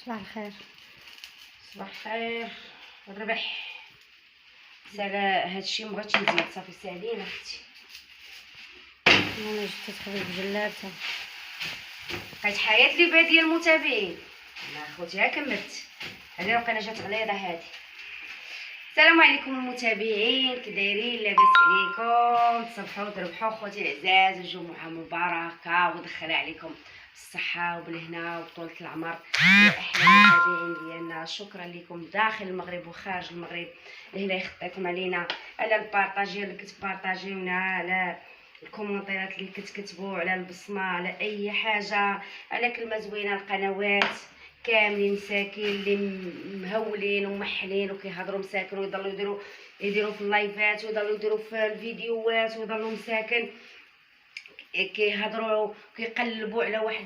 صباح الخير. صباح الخير والربح. سالا هادشي مبغيتش نزيد، صافي سالينا اختي. انا جيت تخرج بجلابته بقيت حياة لي بادية المتابعين. انا خوتي ها كملت هذه راه جات غليظه هذه. السلام عليكم المتابعين، كي دايرين؟ لاباس عليكم؟ تصبحوا تربحوا خوتي العزاز، وجمعه مباركه ودخل عليكم بالصحه وبالهنا وطولة العمر يا احلى المتابعين ديالنا. شكرا لكم داخل المغرب وخارج المغرب، الله يخطيكم علينا على البارطاجي اللي كتبارطاجيونا، على الكومونتيرات اللي كتكتبوا، على البصمه، على اي حاجه، على كلمه زوينه. القنوات كاملين مساكين اللي مهولين ومحلين وكيهضروا مساكن ويضلوا يديروا في اللايفات ويضلوا يديروا في الفيديوهات ويضلوا مساكن كيهضروا كيقلبوا على واحد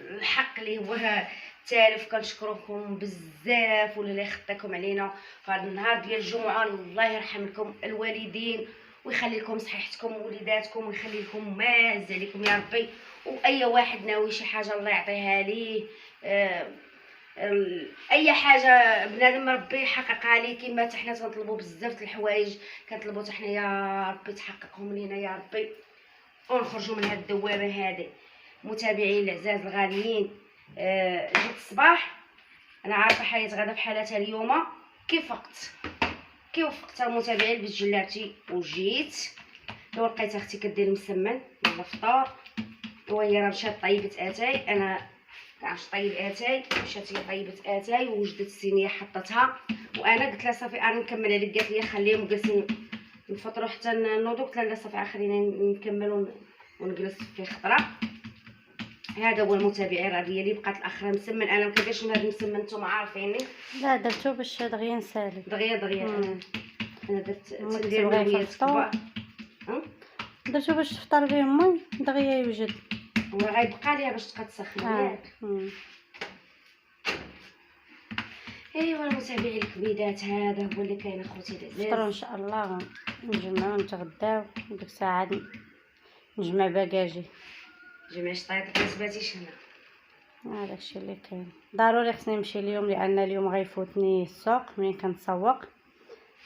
الحق اللي هو تالف. كنشكركم بزاف والله يخطيكم علينا في هذا النهار ديال الجمعه. الله يرحم لكم الوالدين ويخلي لكم صحيحتكم ووليداتكم ويخلي لكم ما يعز عليكم يا ربي. واي واحد ناوي شي حاجه الله يعطيها ليه، اي حاجه بنادم ربي يحققها ليه. كما حنا تنطلبوا بزاف د الحوايج، كنطلبوا حتى حنا يا ربي تحققهم لينا يا ربي ونخرجوا من هاد الدوامه هذه. متابعين العزاز الغاليين، جيت الصباح انا عارفه حياه غدا بحالتها اليوم. كيف وفقت المتابعين لبست جلابتي وجيت لو لقيت اختي كدير مسمن ولا فطور، وهي راه مشات طيبت اتاي. انا كنعرفش طيب اتاي، مشات هي طيبت اتاي ووجدت الصينيه حطتها، وانا قلت لها صافي انا نكمل عليك. قالت لي خليهم جالسين نفطروا حتى نوضوا. قلت لها لا صافي خلينا نكملوا ونجلس في خضره. هذا هو المتابعين راه ديالي. بقات الاخر مسمن، انا ما كنديرش من هذا المسمن، نتوما عارفيني. لا درتو باش دغيا نسالي دغيا انا درت تندير نويات كبار. درتو باش تفطر به امي دغيا يوجد. هو غيبقى ليها باش تبقى تسخن ياك. ايوا المتابعين الكبيدات، هذا هو اللي كاين اخوتي العزاز. نفطروا ان شاء الله، نجمعوا نتغداو ديك الساعه نجمع باكاجي. جمع شطيط ما سباتيش هنا. هذا الشيء اللي كاين. ضروري خصني نمشي اليوم لان اليوم غيفوتني السوق ملي كنتسوق.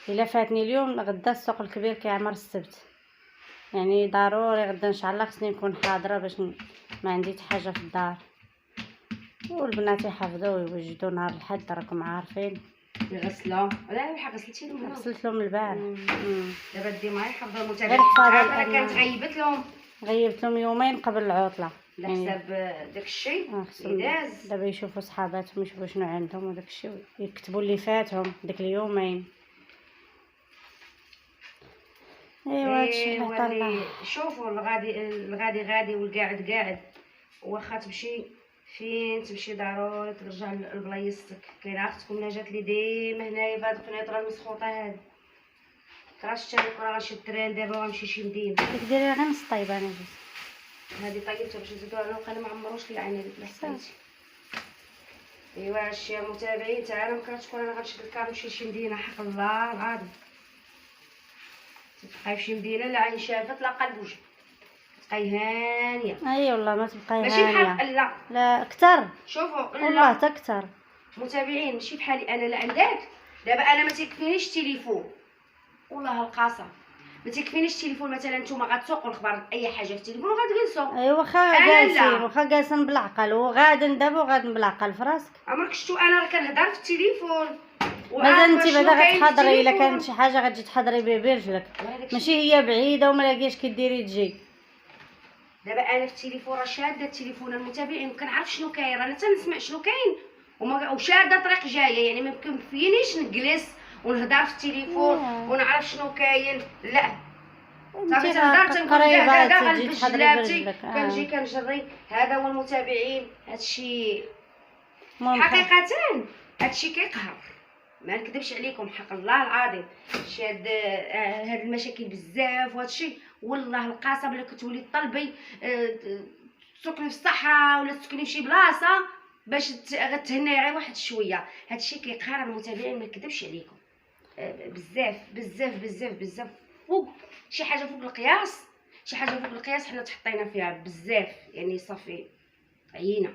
الا فاتني اليوم غدا السوق الكبير كيعمر السبت، يعني ضروري غدا ان شاء الله خصني نكون حاضره باش ما عندي حتى حاجه في الدار. والبنات يحفظوا ويوجدوا نهار الحد راكم عارفين. يغسلوا لا بحال غسلتي لهم، غسلت لهم البارح. دابا دي معايا حفظوا غير المتابعين. حفاظ كانت غيبت لهم يومين قبل العطله على حساب داك الشيء داز. دابا يشوفوا صحاباتهم يشوفوا شنو عندهم وداك الشيء يكتبوا اللي فاتهم داك اليومين. ايوا هادشي اللي عطا الله. شوفوا الغادي غادي والقاعد قاعد. واخا تمشي فين تمشي ضروري ترجع لبلايصتك. كاينه اختكم نجات لي ديما هنايا بهاد القنيطره المسخوطه هادي. كراش حتى راه غنمشي التران دابا وغنمشي شي مدينه. ديري غير نص طيبه انا جيت هادي طيبتها باش نزيدوها انا وقيلا ما عمروش العين هذيك لحقتي. ايوا هادشي المتابعين تا انا مكرهتش تكون انا غنشد الكار ونمشي لشي مدينه. حق الله العظيم تبقاي فشي مدينه لا عين شافت لا قلب وجه، تبقاي هانيه. اي والله ما تبقاي ماشي هانيه. بحال لا اكثر. شوفوا والله حتى اكثر متابعين ماشي بحالي انا. لا عندك دابا انا ما تيكفينيش التليفون، والله القاسم ما تيكفينيش التليفون. مثلا نتوما غتسوقوا الخبر اي حاجه في التليفون وغتجلسوا. اي واخا جالسين بالعقل وغادن دابا وغادن بالعقل في راسك. عمرك شفتو انا راه كنهضر في التليفون مازال انت بعدا غتحضري. الا كانت شي حاجه غتجي تحضري به برجلك، ماشي هي بعيده وما لاقياش كديري تجي. دابا انا في التليفون راه شاده التليفون المتابعين كنعرف شنو كاين، انا تنسمع شنو كاين وشاده طريق جايه. يعني ما كيمكننيش نجلس ونهضر في التليفون ونعرف شنو كاين. لا صافي تنهضر تنقول هذا غنلبس جلابتي كنجي كنجري. هذا هو المتابعين. هادشي حقيقه هادشي كيقهر، ما نكذبش عليكم حق الله العظيم. هاد المشاكل بزاف وهادشي والله القاسم الا كتولي طلبي تسكني في الصحراء ولا تسكني في شي بلاصه باش غتهني غير واحد شويه. هادشي كيقهر المتابعين ما نكذبش عليكم. بزاف بزاف بزاف بزاف فوق شي حاجه فوق القياس. شي حاجه فوق القياس حنا تحطينا فيها بزاف. يعني صافي عيينا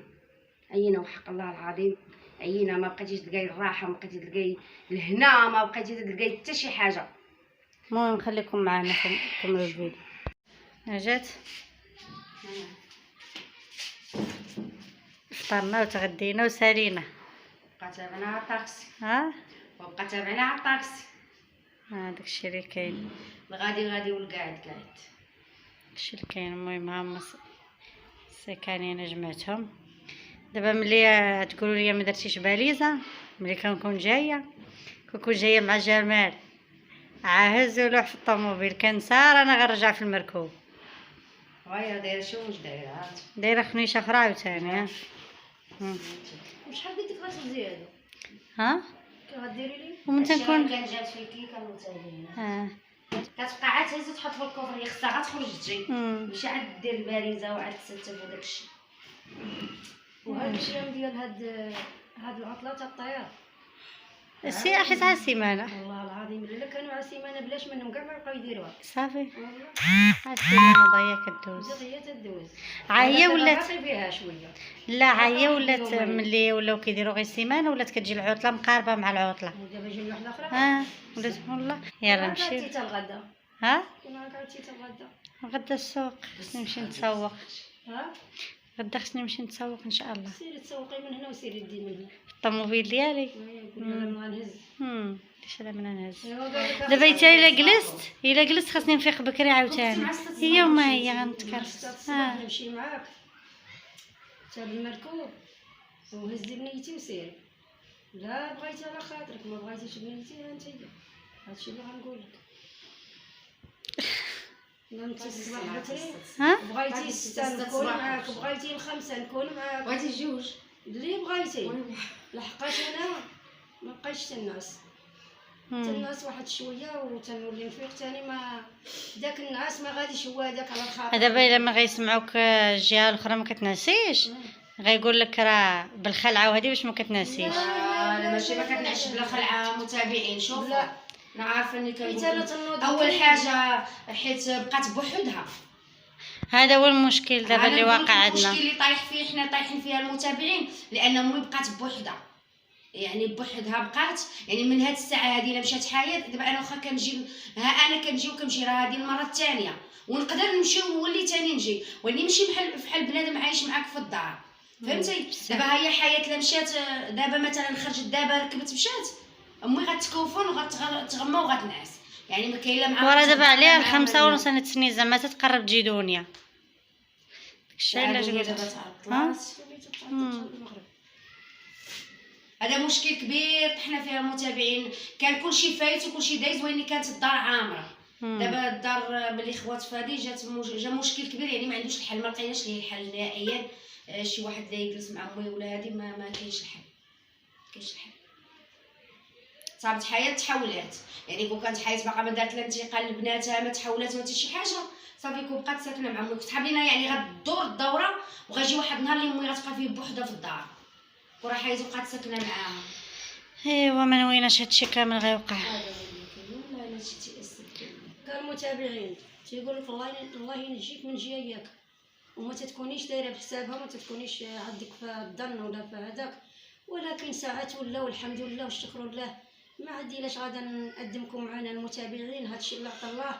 عينه وحق الله العظيم عينه، ما بقيتيش تلقاي الراحه، ما بقيتي تلقاي الهنا، ما بقيتي تلقاي حتى شي حاجه. المهم خليكم معنا كملوا الفيديو. نجات فطرنا وتغدينا وسالينا، بقى تابعنا على الطاكسي، وبقى تابعنا على الطاكسي. داكشي اللي كاين، الغادي والقاعد داكشي اللي كاين. المهم هما السكانين جمعتهم. دابا ملي تقولوا لي ما درتيش باليزه، ملي كنكون جايه مع جمال هزو لوح في الطوموبيل كنسار انا غنرجع في المركوب. وهي دايره واش دايره؟ دايره خنيشه اخرى عاوتاني. شحال قلت لك غتزيدو زياده؟ كغديري لي ومن تنكون كان جات فيكي كنمتابعين. كتبقى عاد تهز وتحط في الكوفر، هي خصها غتخرج تجي، ماشي عاد دير الباريزه وعاد تستف وداكشي. وهاد الأيام ديال هاد العطلة تاع الطيار السي حيت على السيمانه، والله العظيم الا كانوا على السيمانه بلاش منهم كاع ما بقاو يديروها صافي والله. على السيمانه ضيا كدوز، هي تدوز عاهيه ولات باقي فيها شويه. لا عاهيه ولات ملي ولاو كيديروا غير السيمانه ولات كتجي العطله مقاربه مع العطله. دابا جاي واحده اخرى ولات والله. يلا نمشي. عرفتي حتى الغدا كنا عرفتي حتى الغدا غدا السوق خصني نمشي نتسوق. ها غدا خصني نمشي نتسوق ان شاء الله. سيري تسوقي من هنا وسيري دي من هنا في الطوموبيل ديالي. قولي لها نهز ليش انا من نهز دابا حتى الا جلست خاصني نفيق بكري عاوتاني. هي وما هي غنتكرس. نمشي معاك حتى بالمركوب وهزي بنيتي وسيري. لا بغيتي على خاطرك، ما بغيتيش بنيتي ها انت. هادشي اللي غنقول لك. نمتي الصباح بكري، بغيتي 6 نكون معاك، بغيتي 5 نكون معاك، بغيتي 2 اللي بغيتي. لحقاش انا ما بقيتش الناس الناس واحد شويه وتنولي نفيق ثاني. ما داك النعاس ما غاديش هو هذاك على الخاطر. دابا الا ما غيسمعوك الجهه الاخرى ما كتناسيش، غيقول لك راه بالخلعه وهذه باش ما كتناسيش. لا ماشي ما كنعيش بلا خلعه متابعين. شوف لا انا عارفه اني كنقول اول حاجه حيت بقات بوحدها. هذا هو المشكل دابا اللي واقع عندنا. المشكل اللي طايح فيه حنا طايحين فيها المتابعين، لان امي بقات بوحدها، يعني بوحدها بقات. يعني من هاد الساعه هذه الا مشات حياه دابا انا واخا كنجي انا كنجي وكنمشي، راه هذه المره الثانيه ونقدر نمشي ونولي ثاني نجي، ولاني ماشي بحال بنادم عايش معاك في الدار. فهمتي؟ دابا هي حياه لا مشات دابا مثلا خرجت دابا ركبت مشات، امي غتكوفن وغتغمى وغتنعس، يعني ما كاين لا معاها. ورا دابا عليها 5:30 تسني زعما تتقرب تجي دنيا. داكشي علاش قلت هذا مشكل كبير طحنا فيها المتابعين. كان كلشي فايت وكلشي دايز، وين كانت الدار عامره. دابا الدار ملي خوات فادي جا مشكل كبير، يعني ما عندوش الحل، ما لقيناش ليه الحل نهائيا. شي واحد لا يجلس مع امي ولا هادي ما كاينش الحل، صابت حياه تحولات. يعني كون كانت حياه باقا ما دارت لا انتقال لبناتها، ما تحولات ما حتى شي حاجه، صافي كون بقات ساكنه مع امي. كنت حابين يعني غدور الدوره وغيجي واحد النهار اللي امي غتبقى فيه بوحدها في الدار، وراه حياتو بقات ساكنه معاها. ايوا ما نويناش هادشي كامل غيوقع. كان متابعين تيقول لك الله ينجيك من جاياك، وما تتكونيش دايره بحسابها، ما تتكونيش عندك في الظن ولا في هذاك. ولكن ساعات ولاو الحمد لله والشكر لله. ما عندي لاش غادا نقدمكم معنا المتابعين. هادشي اللي عطا الله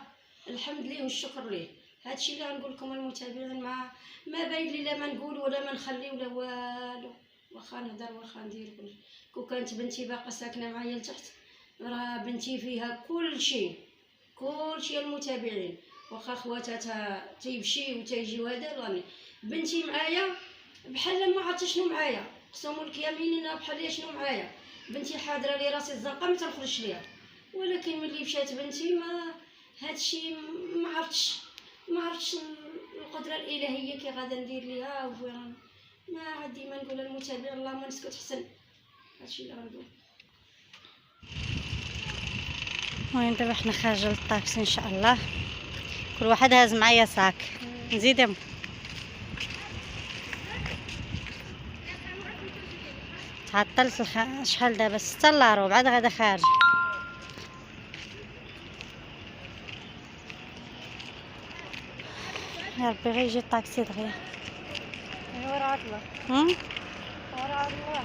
الحمد ليه والشكر ليه. هادشي اللي غنقول لكم المتابعين. ما باين لي لا ما نقول ولا ما نخلي ولا والو، واخا نهضر واخا ندير كلشي. كون كانت بنتي باقا ساكنه معايا لتحت، راه بنتي فيها كلشي المتابعين. واخا خواتاتها تيمشي وتيجي وهذا، راني بنتي معايا بحال ما عرفتش شنو معايا، قسم لك يميني بحال شنو معايا. بنتي حاضره لي راسي الزنقه ما تنخرجش ليها. ولكن ملي مشات بنتي ما هادشي ما عرفتش القدره الالهيه كي غادا ندير ليها. وفين ما عندي ما نقول المتابع اللهم نسكت حسن. هادشي اللي غنقول. المهم دابا حنا خارجه للطاكسي ان شاء الله، كل واحد هاز معايا صاك. نزيدهم تعطلت شحال دابا 6 الا ربع عاد غادا خارج. يا ربي غيجي الطاكسي دغيا. ايوا راه عطله ورا الله.